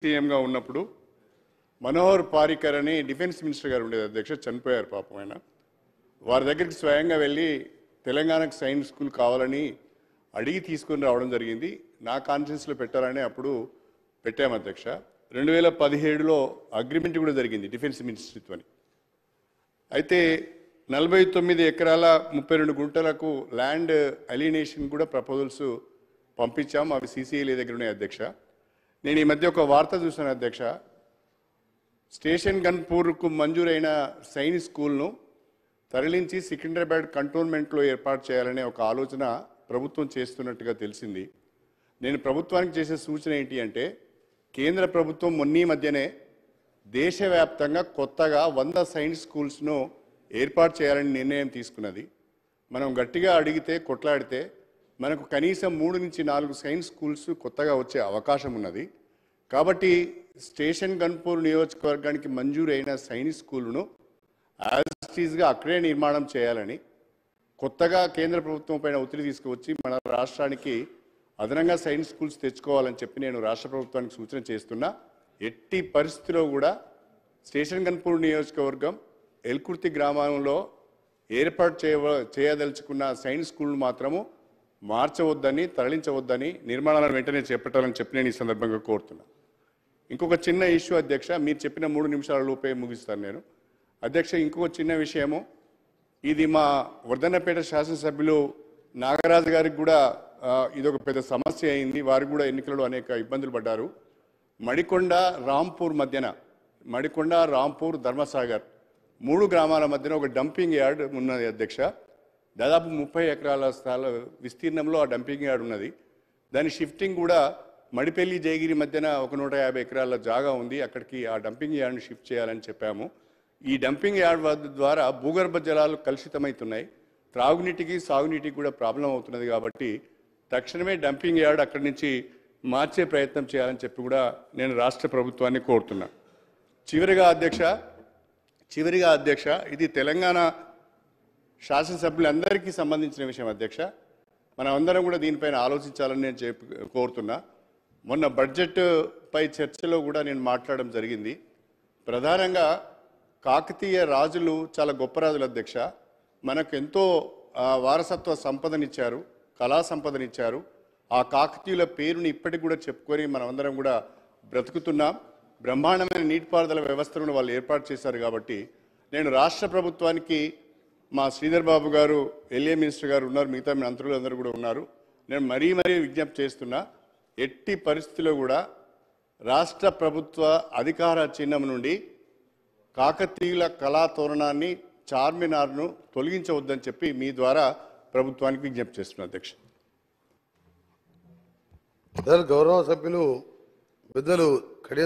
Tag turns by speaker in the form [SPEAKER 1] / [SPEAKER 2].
[SPEAKER 1] సీఎంగా ఉన్నప్పుడు మనోహర్ పారికర్ అని డిఫెన్స్ మినిస్టర్ గారు ఉండేది అధ్యక్ష, చనిపోయారు పాపం ఆయన. వారి దగ్గరికి స్వయంగా వెళ్ళి తెలంగాణకు సైన్స్ స్కూల్ కావాలని అడిగి తీసుకొని రావడం జరిగింది. నా కాన్ఫరెన్స్లో పెట్టాలని అప్పుడు పెట్టాము అధ్యక్ష. 2017లో అగ్రిమెంట్ కూడా జరిగింది డిఫెన్స్ మినిస్ట్రీతో. అయితే 49 ఎకరాల 32 గుంటలకు ల్యాండ్ అలినేషన్ కూడా ప్రపోజల్స్ పంపించాము. అవి CCLA దగ్గర ఉన్నాయి అధ్యక్ష. నేను ఈ మధ్య ఒక వార్త చూశాను అధ్యక్ష. స్టేషన్ గన్పూర్కు మంజూరైన సైనిక్ స్కూల్ను తరలించి సికింద్రాబాద్ కంటోన్మెంట్లో ఏర్పాటు చేయాలనే ఒక ఆలోచన ప్రభుత్వం చేస్తున్నట్టుగా తెలిసింది. నేను ప్రభుత్వానికి చేసే సూచన ఏంటి అంటే, కేంద్ర ప్రభుత్వం మొన్నీ మధ్యనే దేశవ్యాప్తంగా కొత్తగా 100 సైన్స్ స్కూల్స్ను ఏర్పాటు చేయాలని నిర్ణయం తీసుకున్నది. మనం గట్టిగా అడిగితే, కొట్లాడితే మనకు కనీసం 3 నుంచి 4 సైన్స్ స్కూల్స్ కొత్తగా వచ్చే అవకాశం ఉన్నది. కాబట్టి స్టేషన్ గన్పూర్ నియోజకవర్గానికి మంజూరైన సైనిక్ స్కూల్ను యాజ్టీజ్గా అక్కడే నిర్మాణం చేయాలని, కొత్తగా కేంద్ర ప్రభుత్వం పైన ఒత్తిడి తీసుకువచ్చి మన రాష్ట్రానికి అదనంగా సైన్స్ స్కూల్స్ తెచ్చుకోవాలని చెప్పి నేను రాష్ట్ర ప్రభుత్వానికి సూచన చేస్తున్నా. ఎట్టి పరిస్థితిలో కూడా స్టేషన్ గన్పూర్ నియోజకవర్గం ఎల్కుర్తి గ్రామంలో ఏర్పాటు చేయదలుచుకున్న సైన్స్ స్కూల్ను మాత్రము మార్చవద్దని, తరలించవద్దని, నిర్మాణాలను వెంటనే చేపట్టాలని చెప్పి నేను ఈ సందర్భంగా కోరుతున్నా. ఇంకొక చిన్న ఇష్యూ అధ్యక్ష, మీరు చెప్పిన 3 నిమిషాల లోపే ముగిస్తాను నేను అధ్యక్ష. ఇంకొక చిన్న విషయము, ఇది మా వర్ధన్నపేట శాసనసభ్యులు నాగరాజు గారికి కూడా ఇదొక పెద్ద సమస్య అయింది. వారు కూడా ఎన్నికలలో అనేక ఇబ్బందులు పడ్డారు. మడికొండ రాంపూర్ మధ్యన, మడికొండ రాంపూర్ ధర్మసాగర్ 3 గ్రామాల మధ్యన ఒక డంపింగ్ యార్డ్ ఉన్నది అధ్యక్ష. దాదాపు 30 ఎకరాల స్థల విస్తీర్ణంలో ఆ డంపింగ్ యార్డ్ ఉన్నది. దాని షిఫ్టింగ్ కూడా మడిపల్లి జయగిరి మధ్యన ఒక 150 ఎకరాల జాగా ఉంది. అక్కడికి ఆ డంపింగ్ యార్డ్ని షిఫ్ట్ చేయాలని చెప్పాము. ఈ డంపింగ్ యార్డ్ ద్వారా భూగర్భ జలాలు కలుషితమవుతున్నాయి. త్రాగునీటికి, సాగునీటికి కూడా ప్రాబ్లం అవుతున్నది. కాబట్టి తక్షణమే డంపింగ్ యార్డ్ అక్కడి నుంచి మార్చే ప్రయత్నం చేయాలని చెప్పి కూడా నేను రాష్ట్ర ప్రభుత్వాన్ని కోరుతున్నా. చివరిగా అధ్యక్ష, ఇది తెలంగాణ శాసనసభ్యులందరికీ సంబంధించిన విషయం అధ్యక్ష. మనం అందరం కూడా దీనిపైన ఆలోచించాలని నేను కోరుతున్నా. మొన్న బడ్జెట్ పై చర్చలో కూడా నేను మాట్లాడడం జరిగింది. ప్రధానంగా కాకతీయ రాజులు చాలా గొప్ప రాజులు అధ్యక్ష. మనకు ఎంతో వారసత్వ సంపదనిచ్చారు, కళా సంపదనిచ్చారు. ఆ కాకతీయుల పేరుని ఇప్పటికి కూడా చెప్పుకొని మనమందరం కూడా బ్రతుకుతున్నాం. బ్రహ్మాండమైన నీటిపారుదల వ్యవస్థను వాళ్ళు ఏర్పాటు చేశారు. కాబట్టి నేను రాష్ట్ర ప్రభుత్వానికి, మా శ్రీధర్ బాబు గారు LA మినిస్టర్ గారు ఉన్నారు, మిగతా మంత్రులు అందరూ కూడా ఉన్నారు, నేను మరీ విజ్ఞప్తి చేస్తున్నా, ఎట్టి పరిస్థితిలో కూడా రాష్ట్ర ప్రభుత్వ అధికార చిహ్నం నుండి కాకతీయుల కళా తోరణాన్ని, చార్మినార్ను తొలగించవద్దని చెప్పి మీ ద్వారా ప్రభుత్వానికి విజ్ఞప్తి చేస్తున్నా అధ్యక్ష.
[SPEAKER 2] గౌరవ సభ్యులు పెద్దలు